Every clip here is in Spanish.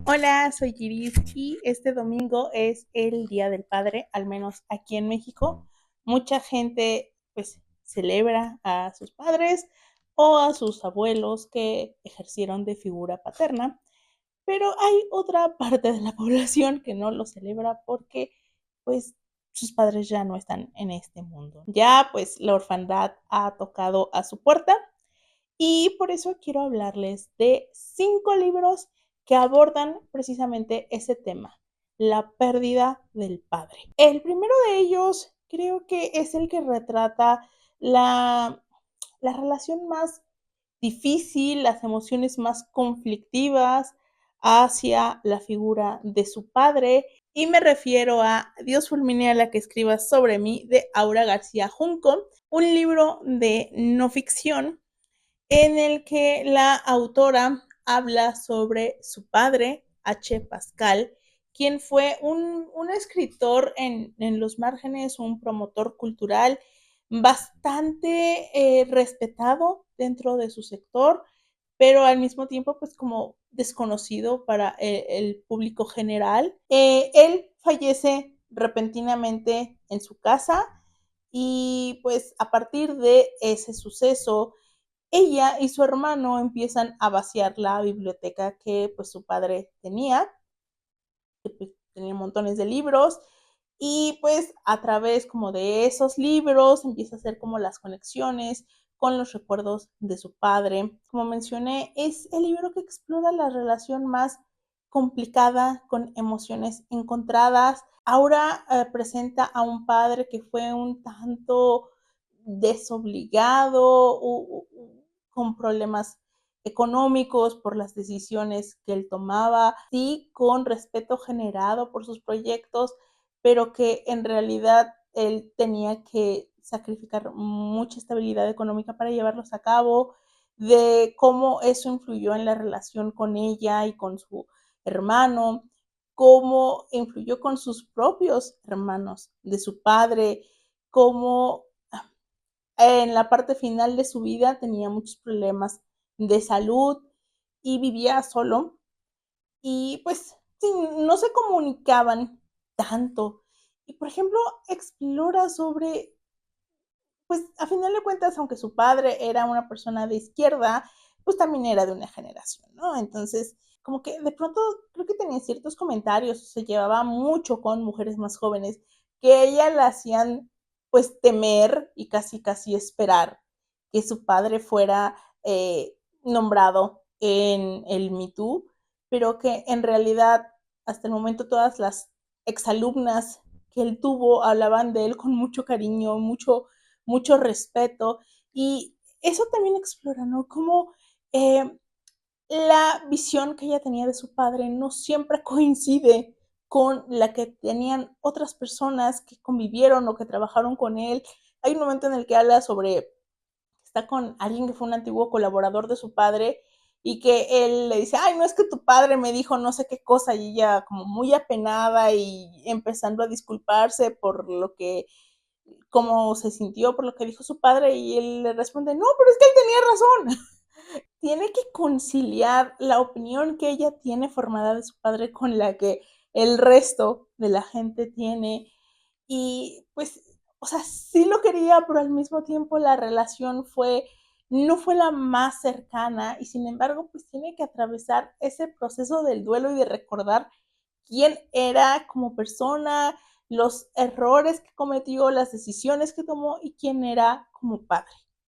Hola, soy Iris y este domingo es el Día del Padre, al menos aquí en México. Mucha gente pues celebra a sus padres o a sus abuelos que ejercieron de figura paterna, pero hay otra parte de la población que no lo celebra porque pues sus padres ya no están en este mundo. Ya pues la orfandad ha tocado a su puerta y por eso quiero hablarles de 5 libros que abordan precisamente ese tema, la pérdida del padre. El primero de ellos creo que es el que retrata la, la relación más difícil, las emociones más conflictivas hacia la figura de su padre. Y me refiero a Dios fulmine a la que escribas sobre mí de Aura García Junco, un libro de no ficción en el que la autora habla sobre su padre, H. Pascal, quien fue un escritor en los márgenes, un promotor cultural bastante respetado dentro de su sector, pero al mismo tiempo pues como desconocido para el público general. Él fallece repentinamente en su casa y pues a partir de ese suceso ella y su hermano empiezan a vaciar la biblioteca que pues su padre tenía, que pues, tenía montones de libros, y pues a través como de esos libros empieza a hacer como las conexiones con los recuerdos de su padre. Como mencioné, es el libro que explora la relación más complicada con emociones encontradas. Ahora presenta a un padre que fue un tanto desobligado, con problemas económicos por las decisiones que él tomaba, sí, con respeto generado por sus proyectos, pero que en realidad él tenía que sacrificar mucha estabilidad económica para llevarlos a cabo, de cómo eso influyó en la relación con ella y con su hermano, cómo influyó con sus propios hermanos de su padre, cómo en la parte final de su vida tenía muchos problemas de salud y vivía solo y pues sí, no se comunicaban tanto. Y por ejemplo, explora sobre, pues a final de cuentas, aunque su padre era una persona de izquierda, pues también era de una generación, ¿no? Entonces, como que de pronto creo que tenía ciertos comentarios, se llevaba mucho con mujeres más jóvenes que a ella la hacían pues temer y casi casi esperar que su padre fuera nombrado en el Me Too, pero que en realidad hasta el momento todas las exalumnas que él tuvo hablaban de él con mucho cariño, mucho respeto y eso también explora, ¿no? Cómo la visión que ella tenía de su padre no siempre coincide con la que tenían otras personas que convivieron o que trabajaron con él. Hay un momento en el que habla sobre, está con alguien que fue un antiguo colaborador de su padre y que él le dice, ay, no es que tu padre me dijo no sé qué cosa y ella como muy apenada y empezando a disculparse por lo que cómo se sintió por lo que dijo su padre y él le responde, no, pero es que él tenía razón. Tiene que conciliar la opinión que ella tiene formada de su padre con la que el resto de la gente tiene. Y pues, o sea, sí lo quería, pero al mismo tiempo la relación no fue la más cercana y sin embargo, pues tiene que atravesar ese proceso del duelo y de recordar quién era como persona, los errores que cometió, las decisiones que tomó y quién era como padre.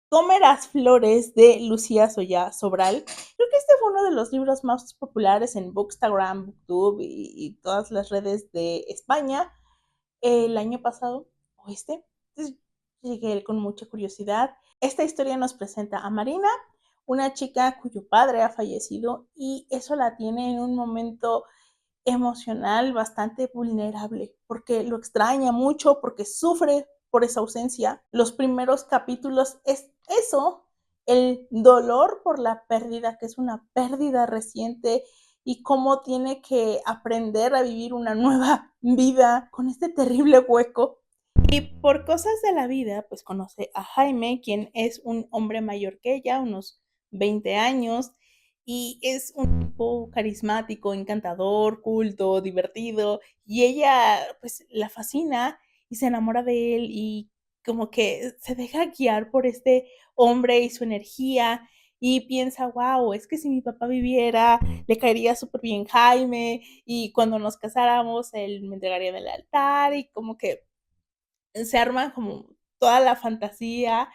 Comerás flores de Lucía Sobral. Creo que este fue uno de los libros más populares en Bookstagram, Booktube y todas las redes de España el año pasado o este. Entonces llegué con mucha curiosidad. Esta historia nos presenta a Marina, una chica cuyo padre ha fallecido y eso la tiene en un momento emocional bastante vulnerable, porque lo extraña mucho, porque sufre por esa ausencia. Los primeros capítulos es eso, el dolor por la pérdida, que es una pérdida reciente, y cómo tiene que aprender a vivir una nueva vida con este terrible hueco. Y por cosas de la vida, pues conoce a Jaime, quien es un hombre mayor que ella, unos 20 años, y es un tipo carismático, encantador, culto, divertido, y ella, pues, la fascina y se enamora de él, y como que se deja guiar por este hombre y su energía, y piensa: "Guau, es que si mi papá viviera, le caería súper bien Jaime, y cuando nos casáramos, él me entregaría en el altar", y como que se arma como toda la fantasía,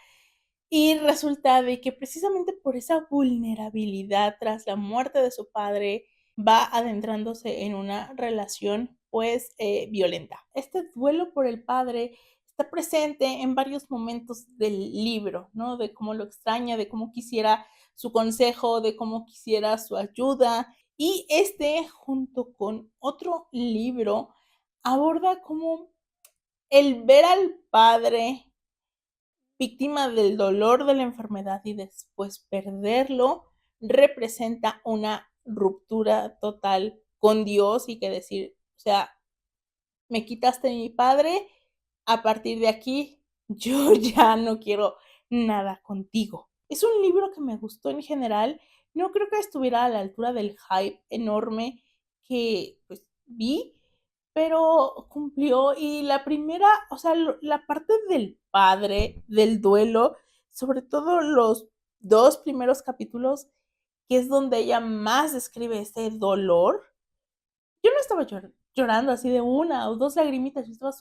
y resulta de que precisamente por esa vulnerabilidad tras la muerte de su padre, va adentrándose en una relación, pues, violenta. Este duelo por el padre está presente en varios momentos del libro, ¿no? De cómo lo extraña, de cómo quisiera su consejo, de cómo quisiera su ayuda. Y este, junto con otro libro, aborda cómo el ver al padre víctima del dolor de la enfermedad y después perderlo, representa una ruptura total con Dios y que decir, o sea, me quitaste a mi padre, a partir de aquí yo ya no quiero nada contigo. Es un libro que me gustó en general, no creo que estuviera a la altura del hype enorme que, pues, vi, pero cumplió. Y la primera, o sea, la parte del padre, del duelo, sobre todo los 2 primeros capítulos, que es donde ella más describe ese dolor. Yo no estaba llorando así de una o 2 lagrimitas, yo estaba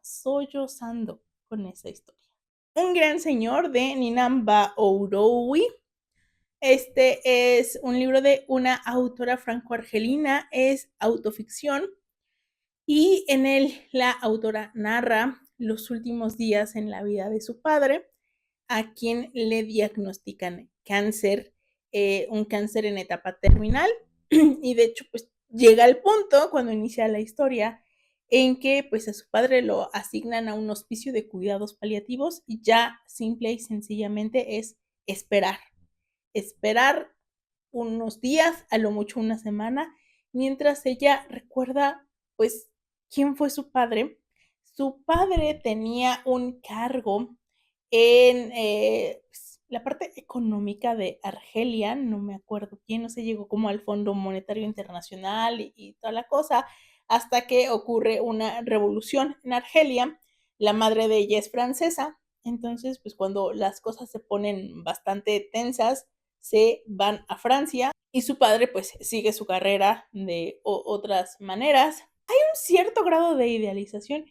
sollozando con esa historia. Un gran señor de Ninamba Ouroui. Este es un libro de una autora franco-argelina, es autoficción, y en él la autora narra los últimos días en la vida de su padre, a quien le diagnostican cáncer, un cáncer en etapa terminal. Y de hecho, pues llega el punto cuando inicia la historia en que pues a su padre lo asignan a un hospicio de cuidados paliativos y ya simple y sencillamente es esperar, esperar unos días, a lo mucho una semana, mientras ella recuerda, pues, quién fue su padre. Su padre tenía un cargo en pues, la parte económica de Argelia, no me acuerdo quién, no se llegó como al Fondo Monetario Internacional y toda la cosa, hasta que ocurre una revolución en Argelia. La madre de ella es francesa, entonces, pues cuando las cosas se ponen bastante tensas, se van a Francia y su padre pues sigue su carrera de otras maneras. Hay un cierto grado de idealización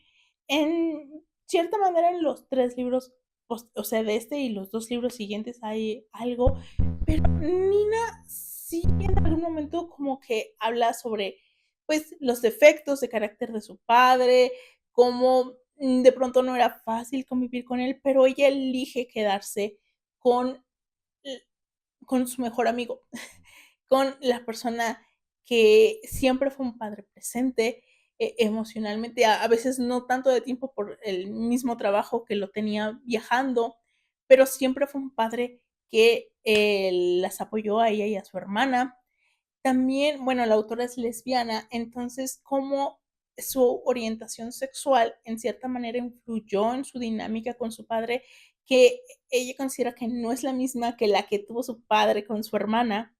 en cierta manera en los 3 libros, o sea, de este y los 2 libros siguientes hay algo, pero Nina sí en algún momento como que habla sobre, pues, los defectos de carácter de su padre, cómo, de pronto no era fácil convivir con él, pero ella elige quedarse con con su mejor amigo, con la persona que siempre fue un padre presente, emocionalmente, a veces no tanto de tiempo por el mismo trabajo que lo tenía viajando, pero siempre fue un padre que, las apoyó a ella y a su hermana. También, bueno, la autora es lesbiana, entonces, cómo su orientación sexual, en cierta manera, influyó en su dinámica con su padre, que ella considera que no es la misma que la que tuvo su padre con su hermana,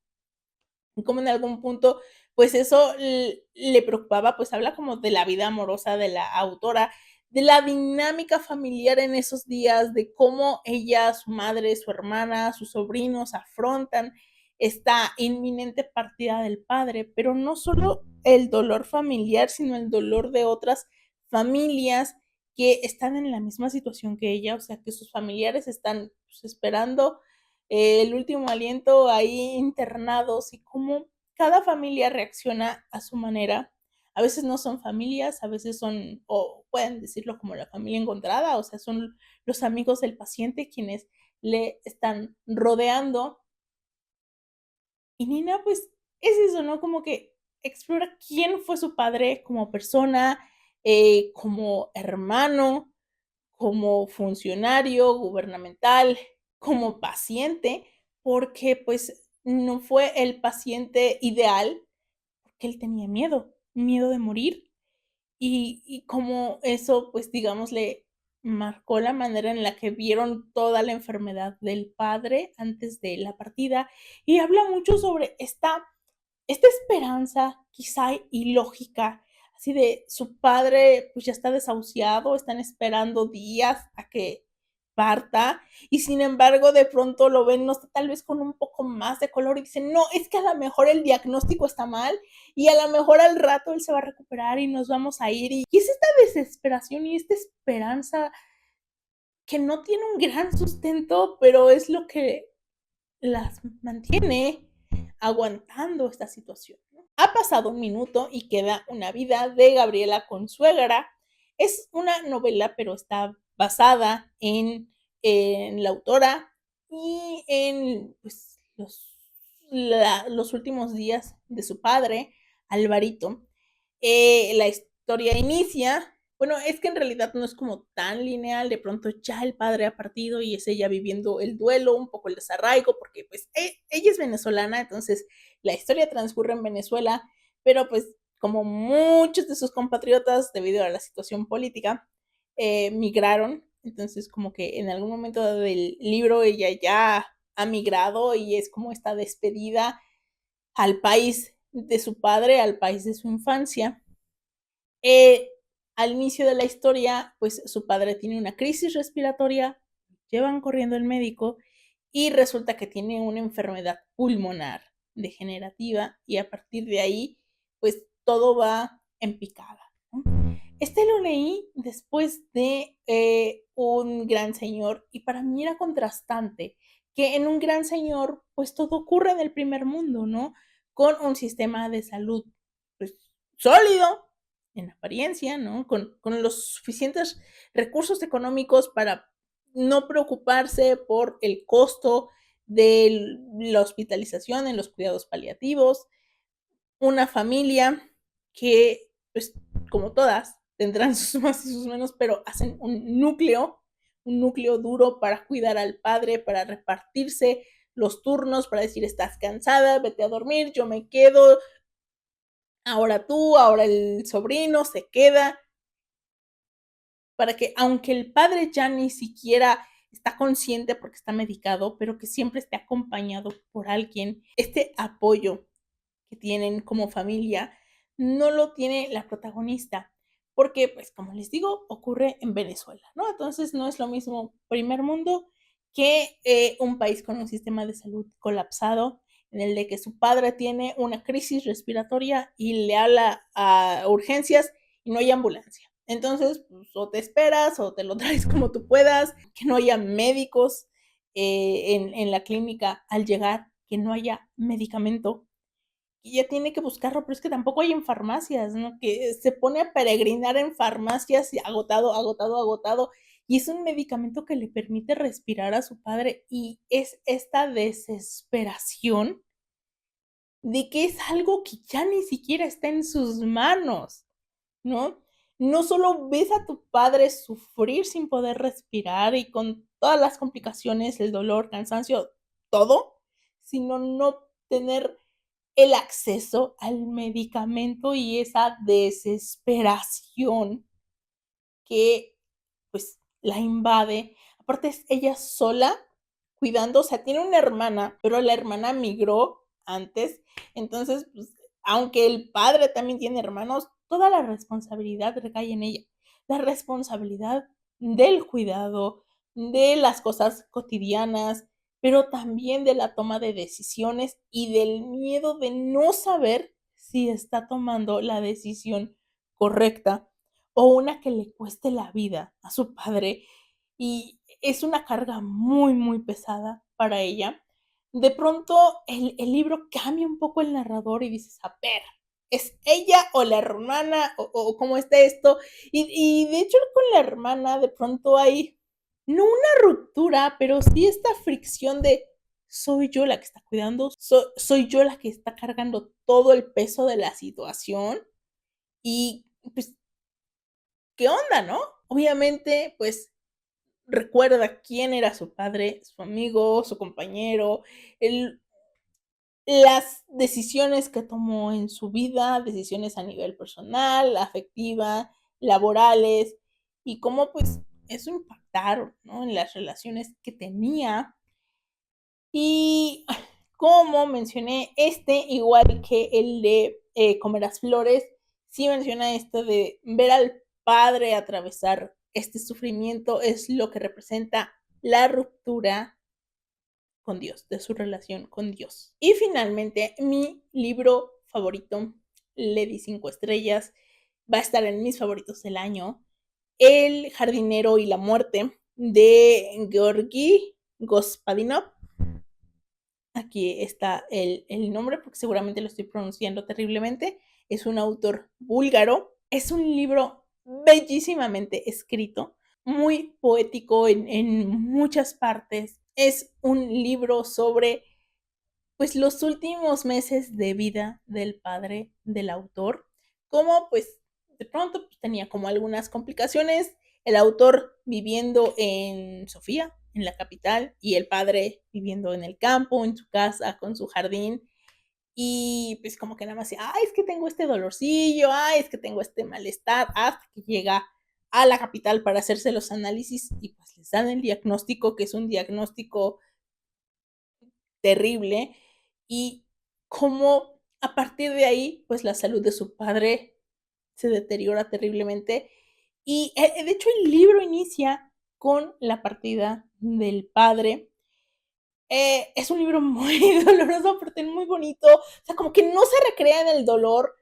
y cómo en algún punto, pues, eso le preocupaba, pues, habla como de la vida amorosa de la autora, de la dinámica familiar en esos días, de cómo ella, su madre, su hermana, sus sobrinos afrontan esta inminente partida del padre, pero no solo el dolor familiar, sino el dolor de otras familias que están en la misma situación que ella, o sea, que sus familiares están, pues, esperando el último aliento ahí internados y cómo cada familia reacciona a su manera. A veces no son familias, a veces son, o pueden decirlo como la familia encontrada, o sea, son los amigos del paciente quienes le están rodeando. Y Nina, pues, es eso, ¿no? Como que explora quién fue su padre como persona, como hermano, como funcionario gubernamental, como paciente, porque, pues, no fue el paciente ideal, porque él tenía miedo, miedo de morir, y como eso, pues, digámosle, marcó la manera en la que vieron toda la enfermedad del padre antes de la partida, y habla mucho sobre esta esperanza quizá ilógica, así de su padre pues ya está desahuciado, están esperando días a que parta y sin embargo de pronto lo ven, no sé, tal vez con un poco más de color y dicen, no, es que a lo mejor el diagnóstico está mal y a lo mejor al rato él se va a recuperar y nos vamos a ir. Y es esta desesperación y esta esperanza que no tiene un gran sustento, pero es lo que las mantiene aguantando esta situación, ¿no? Ha pasado un minuto y queda una vida de Gabriela Consuegra. Es una novela, pero está basada en la autora y en pues, los últimos días de su padre, Alvarito. La historia inicia, bueno, es que en realidad no es como tan lineal, de pronto ya el padre ha partido y es ella viviendo el duelo, un poco el desarraigo, porque pues ella es venezolana, entonces la historia transcurre en Venezuela, pero pues como muchos de sus compatriotas, debido a la situación política, migraron, entonces como que en algún momento del libro ella ya ha migrado y es como esta despedida al país de su padre, al país de su infancia. Eh, Al inicio de la historia, pues su padre tiene una crisis respiratoria, llevan corriendo al médico y resulta que tiene una enfermedad pulmonar degenerativa y a partir de ahí, pues todo va en picada, ¿no? Este lo leí después de Un Gran Señor y para mí era contrastante que en Un Gran Señor pues todo ocurre en el primer mundo, ¿no? Con un sistema de salud pues sólido en apariencia, ¿no? Con los suficientes recursos económicos para no preocuparse por el costo de la hospitalización en los cuidados paliativos, una familia que, pues, como todas, tendrán sus más y sus menos, pero hacen un núcleo duro para cuidar al padre, para repartirse los turnos, para decir, estás cansada, vete a dormir, yo me quedo, ahora tú, ahora el sobrino se queda, para que aunque el padre ya ni siquiera está consciente porque está medicado, pero que siempre esté acompañado por alguien, este apoyo que tienen como familia no lo tiene la protagonista, porque pues como les digo, ocurre en Venezuela, ¿no? Entonces no es lo mismo primer mundo que un país con un sistema de salud colapsado, en el de que su padre tiene una crisis respiratoria y le habla a urgencias y no hay ambulancia. Entonces, pues, o te esperas o te lo traes como tú puedas, que no haya médicos en la clínica al llegar, que no haya medicamento y ya tiene que buscarlo, pero es que tampoco hay en farmacias, ¿no? Que se pone a peregrinar en farmacias y agotado, agotado, agotado. Y es un medicamento que le permite respirar a su padre y es esta desesperación de que es algo que ya ni siquiera está en sus manos, ¿no? No solo ves a tu padre sufrir sin poder respirar y con todas las complicaciones, el dolor, cansancio, todo, sino no tener el acceso al medicamento y esa desesperación que pues la invade. Aparte es ella sola cuidando, o sea, tiene una hermana, pero la hermana migró antes, entonces, pues, aunque el padre también tiene hermanos, toda la responsabilidad recae en ella. La responsabilidad del cuidado, de las cosas cotidianas, pero también de la toma de decisiones y del miedo de no saber si está tomando la decisión correcta o una que le cueste la vida a su padre y es una carga muy, muy pesada para ella. De pronto el libro cambia un poco el narrador y dices, a ver, ¿es ella o la hermana o cómo está esto? Y de hecho con la hermana de pronto hay, no una ruptura, pero sí esta fricción de soy yo la que está cuidando, soy yo la que está cargando todo el peso de la situación y pues ¿qué onda, no? Obviamente, pues recuerda quién era su padre, su amigo, su compañero, el, las decisiones que tomó en su vida, decisiones a nivel personal, afectiva, laborales, y cómo pues eso impactaron, ¿no? En las relaciones que tenía. Y como mencioné, igual que el de Comerás Flores, sí menciona esto de ver al padre atravesar este sufrimiento, es lo que representa la ruptura con Dios, de su relación con Dios. Y finalmente, mi libro favorito, le di 5 estrellas, va a estar en mis favoritos del año, El jardinero y la muerte, de Georgi Gospodinov. Aquí está el nombre, porque seguramente lo estoy pronunciando terriblemente. Es un autor búlgaro. Es un libro bellísimamente escrito, muy poético en muchas partes. Es un libro sobre pues los últimos meses de vida del padre del autor, como pues de pronto pues, tenía como algunas complicaciones, el autor viviendo en Sofía, en la capital, y el padre viviendo en el campo, en su casa, con su jardín, y pues como que nada más decía, ay, es que tengo este dolorcillo, ay, es que tengo este malestar, hasta que llega a la capital para hacerse los análisis y pues les dan el diagnóstico, que es un diagnóstico terrible, y cómo a partir de ahí, pues la salud de su padre se deteriora terriblemente. Y de hecho el libro inicia con la partida del padre. Es un libro muy doloroso, pero muy bonito. O sea, como que no se recrea en el dolor,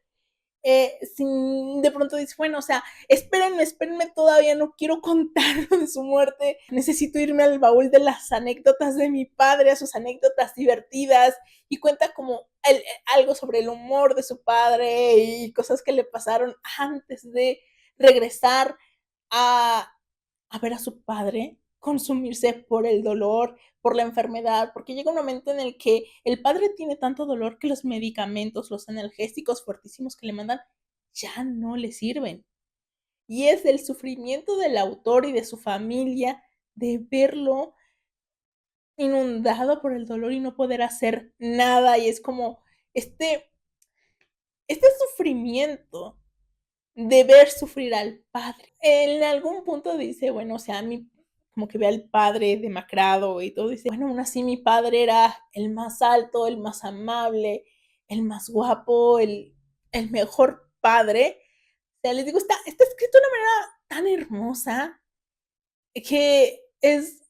sin de pronto dice, bueno, o sea, espérenme, todavía no quiero contar de su muerte, necesito irme al baúl de las anécdotas de mi padre, a sus anécdotas divertidas, y cuenta como algo sobre el humor de su padre y cosas que le pasaron antes de regresar a, a ver a su padre consumirse por el dolor, por la enfermedad, porque llega un momento en el que el padre tiene tanto dolor que los medicamentos, los analgésicos fuertísimos que le mandan, ya no le sirven. Y es el sufrimiento del autor y de su familia de verlo inundado por el dolor y no poder hacer nada. Y es como este sufrimiento de ver sufrir al padre. En algún punto dice, bueno, o sea, a mí como que ve al padre demacrado y todo, dice, bueno, aún así mi padre era el más alto, el más amable, el más guapo, el mejor padre. O sea, les digo, está escrito de una manera tan hermosa que es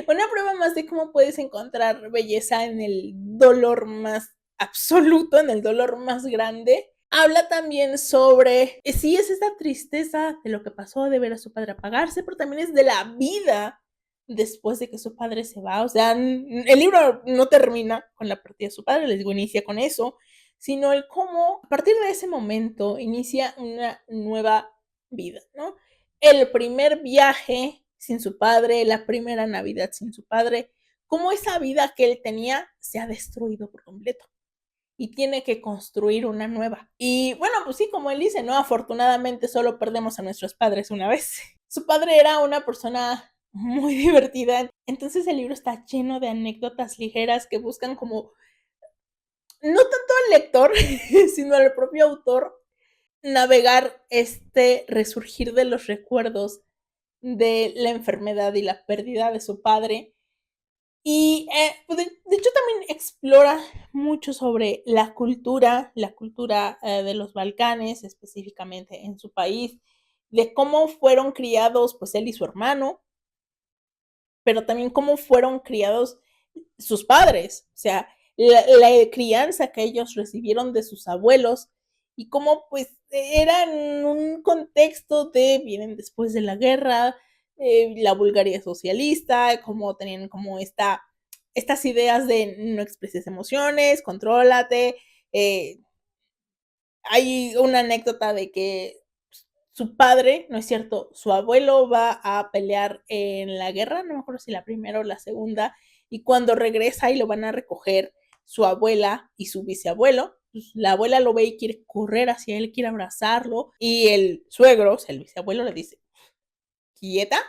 una prueba más de cómo puedes encontrar belleza en el dolor más absoluto, en el dolor más grande. Habla también sobre, sí, es esta tristeza de lo que pasó, de ver a su padre apagarse, pero también es de la vida después de que su padre se va. O sea, el libro no termina con la partida de su padre, les digo, inicia con eso, sino el cómo a partir de ese momento inicia una nueva vida, ¿no? El primer viaje sin su padre, la primera Navidad sin su padre, cómo esa vida que él tenía se ha destruido por completo y tiene que construir una nueva. Y bueno, pues sí, como él dice, ¿no? Afortunadamente solo perdemos a nuestros padres una vez. Su padre era una persona muy divertida, entonces el libro está lleno de anécdotas ligeras que buscan como, no tanto al lector, sino al propio autor, navegar este resurgir de los recuerdos de la enfermedad y la pérdida de su padre. Y pues de hecho también explora mucho sobre la cultura de los Balcanes, específicamente en su país, de cómo fueron criados pues él y su hermano, pero también cómo fueron criados sus padres, o sea, la crianza que ellos recibieron de sus abuelos y cómo pues eran un contexto de, vienen después de la guerra, la Bulgaria socialista, como tenían como estas ideas de no expreses emociones, contrólate. Hay una anécdota de que su padre, no es cierto, su abuelo va a pelear en la guerra, no me acuerdo si la primera o la segunda, y cuando regresa y lo van a recoger su abuela y su bisabuelo, pues la abuela lo ve y quiere correr hacia él, quiere abrazarlo, y el suegro, o sea, el bisabuelo le dice, quieta,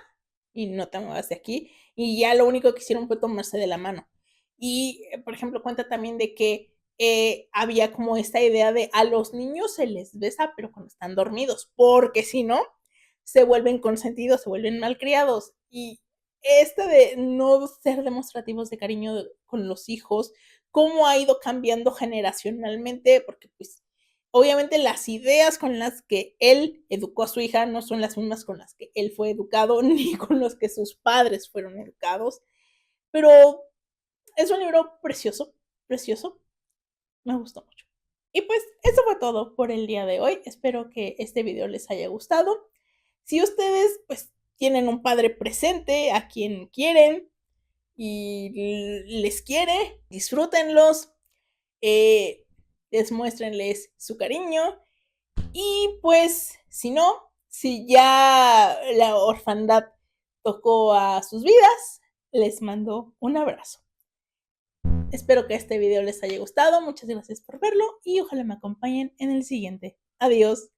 y no te muevas de aquí, y ya lo único que hicieron fue tomarse de la mano. Y, por ejemplo, cuenta también de que había como esta idea de a los niños se les besa, pero cuando están dormidos, porque si no, se vuelven consentidos, se vuelven malcriados. Y de no ser demostrativos de cariño con los hijos, cómo ha ido cambiando generacionalmente, porque pues obviamente las ideas con las que él educó a su hija no son las mismas con las que él fue educado, ni con los que sus padres fueron educados, pero es un libro precioso, precioso, me gustó mucho. Y pues eso fue todo por el día de hoy. Espero que este video les haya gustado. Si ustedes pues tienen un padre presente a quien quieren y les quiere, disfrútenlos, demuéstrenles su cariño. Y pues si no, si ya la orfandad tocó a sus vidas, les mando un abrazo. Espero que este video les haya gustado. Muchas gracias por verlo y ojalá me acompañen en el siguiente. Adiós.